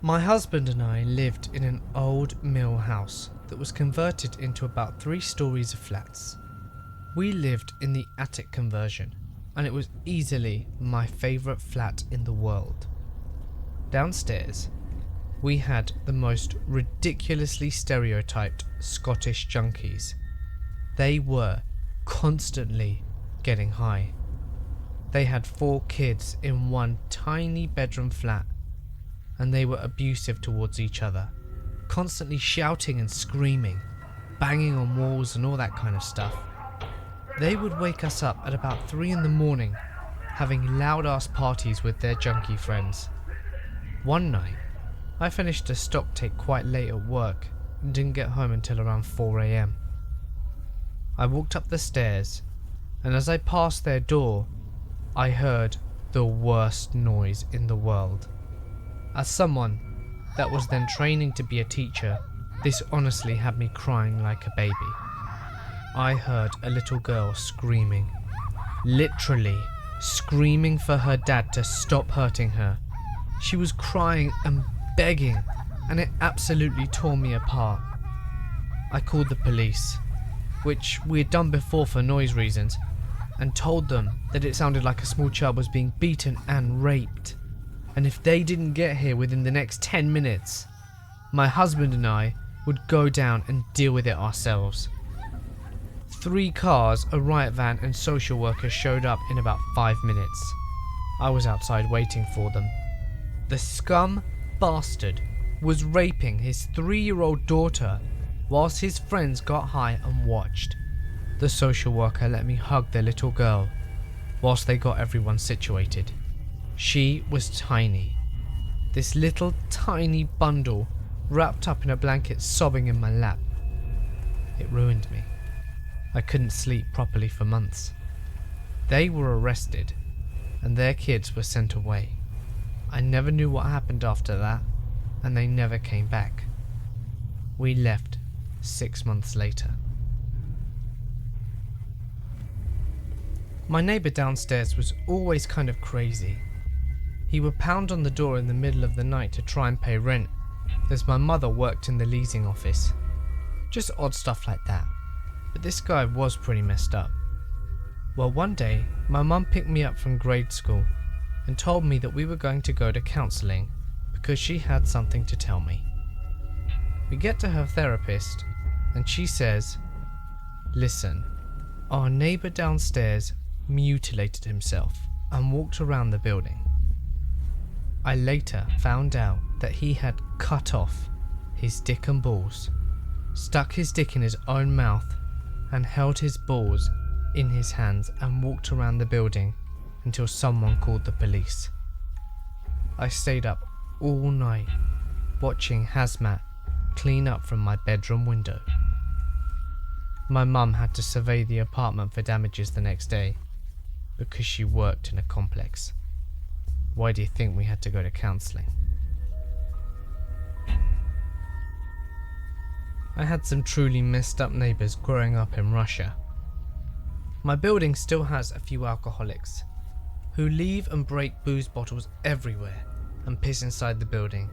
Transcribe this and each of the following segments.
My husband and I lived in an old mill house that was converted into about 3 stories of flats. We lived in the attic conversion, and it was easily my favourite flat in the world. Downstairs, we had the most ridiculously stereotyped Scottish junkies. They were constantly getting high. They had 4 kids in one tiny bedroom flat, and they were abusive towards each other, constantly shouting and screaming, banging on walls and all that kind of stuff. They would wake us up at about 3 in the morning, having loud-ass parties with their junkie friends. One night, I finished a stock take quite late at work and didn't get home until around 4 AM. I walked up the stairs, and as I passed their door, I heard the worst noise in the world. As someone that was then training to be a teacher, this honestly had me crying like a baby. I heard a little girl screaming, literally screaming for her dad to stop hurting her. She was crying and begging, and it absolutely tore me apart. I called the police, which we had done before for noise reasons, and told them that it sounded like a small child was being beaten and raped, and if they didn't get here within the next 10 minutes, my husband and I would go down and deal with it ourselves. 3 cars, a riot van and social workers showed up in about 5 minutes. I was outside waiting for them. The scum bastard was raping his 3-year-old daughter whilst his friends got high and watched. The social worker let me hug their little girl whilst they got everyone situated. She was tiny. This little tiny bundle wrapped up in a blanket sobbing in my lap. It ruined me. I couldn't sleep properly for months. They were arrested and their kids were sent away. I never knew what happened after that, and they never came back. We left 6 months later. My neighbour downstairs was always kind of crazy. He would pound on the door in the middle of the night to try and pay rent, as my mother worked in the leasing office. Just odd stuff like that. But this guy was pretty messed up. Well, one day, my mum picked me up from grade school and told me that we were going to go to counselling because she had something to tell me. We get to her therapist and she says, "Listen, our neighbour downstairs mutilated himself and walked around the building. I later found out that he had cut off his dick and balls, stuck his dick in his own mouth and held his balls in his hands and walked around the building until someone called the police. I stayed up all night watching Hazmat clean up from my bedroom window. My mum had to survey the apartment for damages the next day because she worked in a complex. Why do you think we had to go to counselling?" I had some truly messed up neighbours growing up in Russia. My building still has a few alcoholics who leave and break booze bottles everywhere and piss inside the building.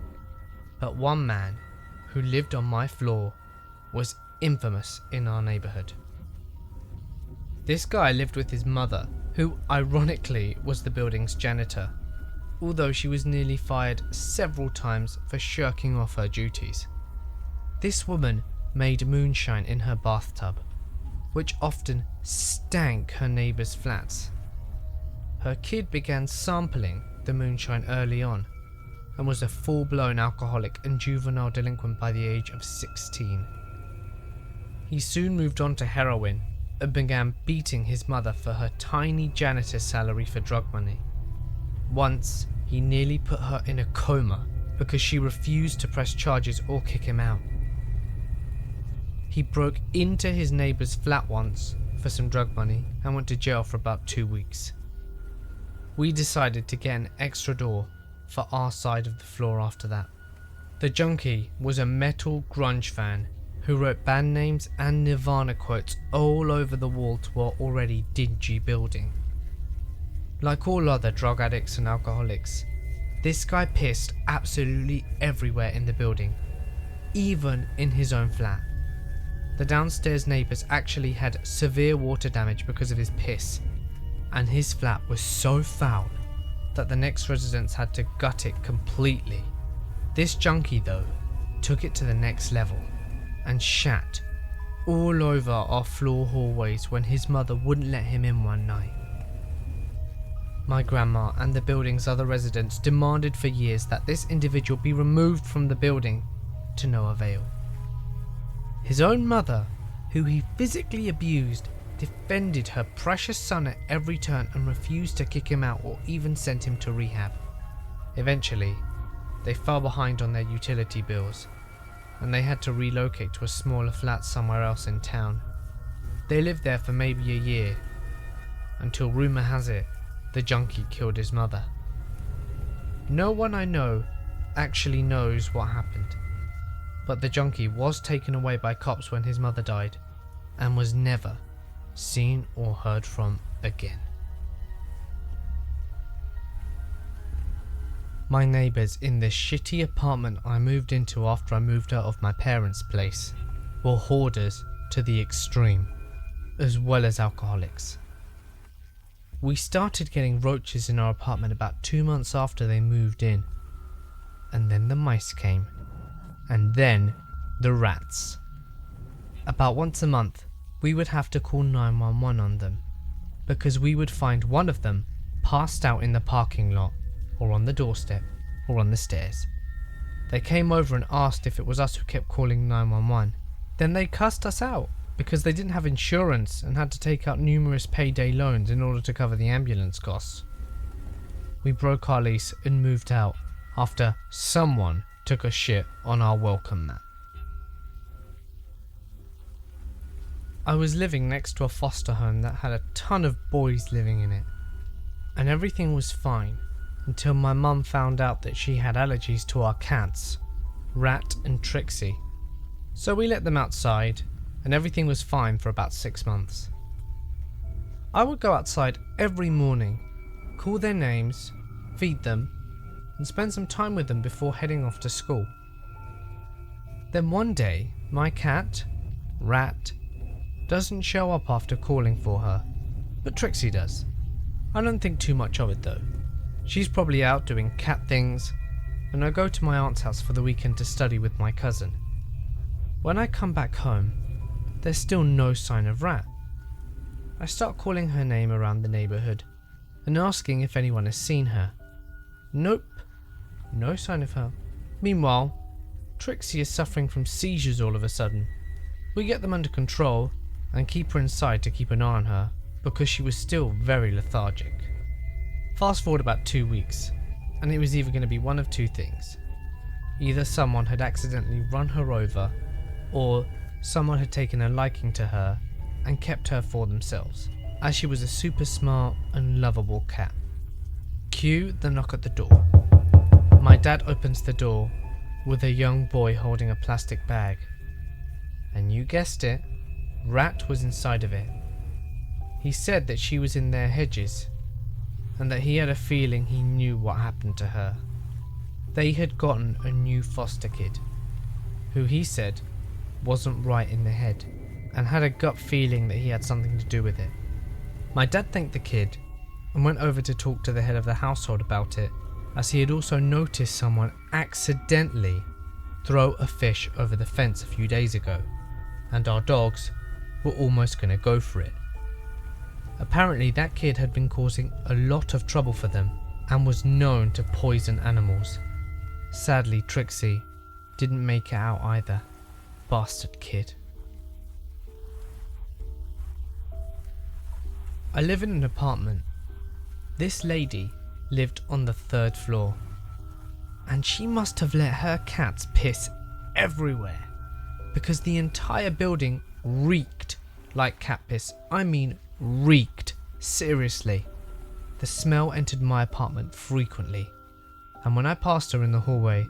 But one man who lived on my floor was infamous in our neighbourhood. This guy lived with his mother, who ironically was the building's janitor, although she was nearly fired several times for shirking off her duties. This woman made moonshine in her bathtub, which often stank her neighbours' flats. Her kid began sampling the moonshine early on and was a full-blown alcoholic and juvenile delinquent by the age of 16. He soon moved on to heroin and began beating his mother for her tiny janitor's salary for drug money. Once, he nearly put her in a coma because she refused to press charges or kick him out. He broke into his neighbour's flat once for some drug money and went to jail for about 2 weeks. We decided to get an extra door for our side of the floor after that. The junkie was a metal grunge fan who wrote band names and Nirvana quotes all over the wall to our already dingy building. Like all other drug addicts and alcoholics, This guy pissed absolutely everywhere in the building, even in his own flat. The downstairs neighbours actually had severe water damage because of his piss, and his flat was so foul that the next residents had to gut it completely. This junkie though took it to the next level and shat all over our floor hallways when his mother wouldn't let him in one night. My grandma and the building's other residents demanded for years that this individual be removed from the building, to no avail. His own mother, who he physically abused, defended her precious son at every turn and refused to kick him out or even send him to rehab. Eventually, they fell behind on their utility bills, and they had to relocate to a smaller flat somewhere else in town. They lived there for maybe a year, until rumour has it, the junkie killed his mother. No one I know actually knows what happened, but the junkie was taken away by cops when his mother died, and was never seen or heard from again. My neighbours in this shitty apartment I moved into after I moved out of my parents' place were hoarders to the extreme, as well as alcoholics. We started getting roaches in our apartment about 2 months after they moved in, and then the mice came, and then the rats. About once a month we would have to call 911 on them, because we would find one of them passed out in the parking lot, or on the doorstep, or on the stairs. They came over and asked if it was us who kept calling 911. Then they cussed us out because they didn't have insurance and had to take out numerous payday loans in order to cover the ambulance costs. We broke our lease and moved out after someone took a shit on our welcome mat. I was living next to a foster home that had a ton of boys living in it, and everything was fine until my mum found out that she had allergies to our cats, Rat and Trixie. So we let them outside, and everything was fine for about 6 months. I would go outside every morning, call their names, feed them, and spend some time with them before heading off to school. Then one day, my cat, Rat, doesn't show up after calling for her, but Trixie does. I don't think too much of it though. She's probably out doing cat things, and I go to my aunt's house for the weekend to study with my cousin. When I come back home, there's still no sign of Rat. I start calling her name around the neighbourhood and asking if anyone has seen her. Nope, no sign of her. Meanwhile, Trixie is suffering from seizures all of a sudden. We get them under control and keep her inside to keep an eye on her because she was still very lethargic. Fast forward about 2 weeks, and it was either going to be one of two things. Either someone had accidentally run her over, or someone had taken a liking to her and kept her for themselves, as she was a super smart and lovable cat. Cue the knock at the door. My dad opens the door with a young boy holding a plastic bag. And you guessed it, Rat was inside of it. He said that she was in their hedges, and that he had a feeling he knew what happened to her. They had gotten a new foster kid, who he said wasn't right in the head, and had a gut feeling that he had something to do with it. My dad thanked the kid, and went over to talk to the head of the household about it, as he had also noticed someone accidentally throw a fish over the fence a few days ago, and our dogs were almost going to go for it. Apparently that kid had been causing a lot of trouble for them and was known to poison animals. Sadly, Trixie didn't make it out either. Bastard kid. I live in an apartment. This lady lived on the 3rd floor, and she must have let her cats piss everywhere, because the entire building reeked like cat piss. I mean reeked, seriously. The smell entered my apartment frequently, and when I passed her in the hallway,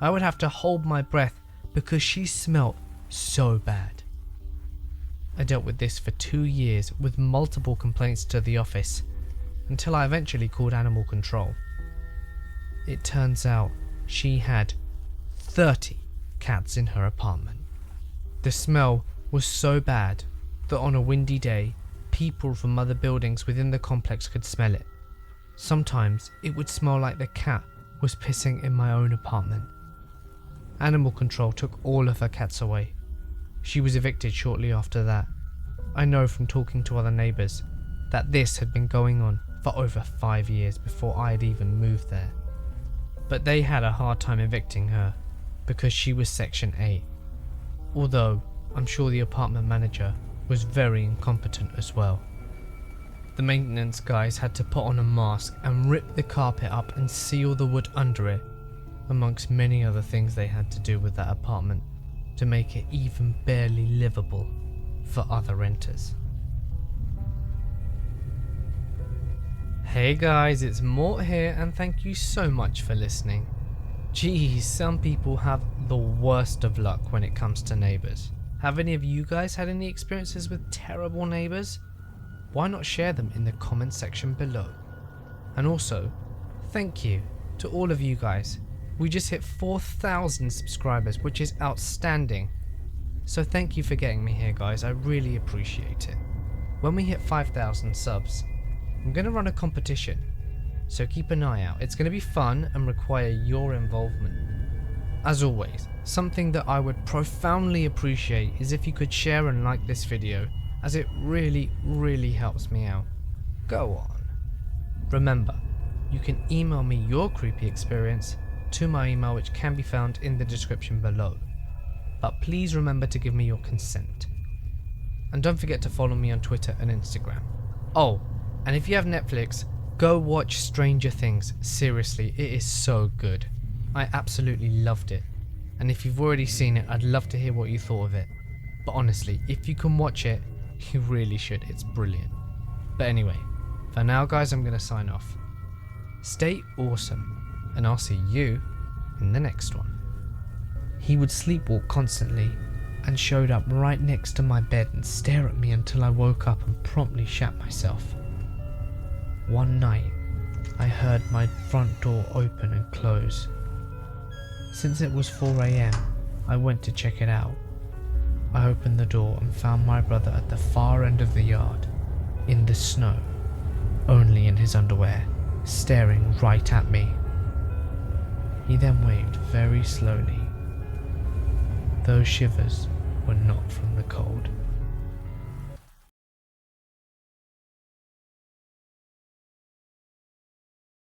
I would have to hold my breath because she smelt so bad. I dealt with this for 2 years with multiple complaints to the office, until I eventually called animal control. It turns out she had 30 cats in her apartment. The smell was so bad that on a windy day, people from other buildings within the complex could smell it. Sometimes it would smell like the cat was pissing in my own apartment. Animal control took all of her cats away. She was evicted shortly after that. I know from talking to other neighbours that this had been going on for over 5 years before I had even moved there. But they had a hard time evicting her because she was Section 8. Although I'm sure the apartment manager was very incompetent as well. The maintenance guys had to put on a mask and rip the carpet up and seal the wood under it, amongst many other things they had to do with that apartment to make it even barely livable for other renters. Hey guys, it's Mort here and thank you so much for listening. Geez, some people have the worst of luck when it comes to neighbours. Have any of you guys had any experiences with terrible neighbours? Why not share them in the comment section below? And also, thank you to all of you guys. We just hit 4,000 subscribers, which is outstanding. So thank you for getting me here guys, I really appreciate it. When we hit 5,000 subs, I'm going to run a competition. So keep an eye out, it's going to be fun and require your involvement. As always, something that I would profoundly appreciate is if you could share and like this video, as it really helps me out. Go on. Remember, you can email me your creepy experience to my email, which can be found in the description below. But please remember to give me your consent. And don't forget to follow me on Twitter and Instagram. Oh, and if you have Netflix, go watch Stranger Things. Seriously, it is so good. I absolutely loved it. And if you've already seen it, I'd love to hear what you thought of it. But honestly, if you can watch it, you really should, it's brilliant. But anyway, for now guys, I'm going to sign off. Stay awesome, and I'll see you in the next one. He would sleepwalk constantly, and showed up right next to my bed and stare at me until I woke up and promptly shat myself. One night, I heard my front door open and close. Since it was 4 AM, I went to check it out. I opened the door and found my brother at the far end of the yard, in the snow, only in his underwear, staring right at me. He then waved very slowly. Those shivers were not from the cold.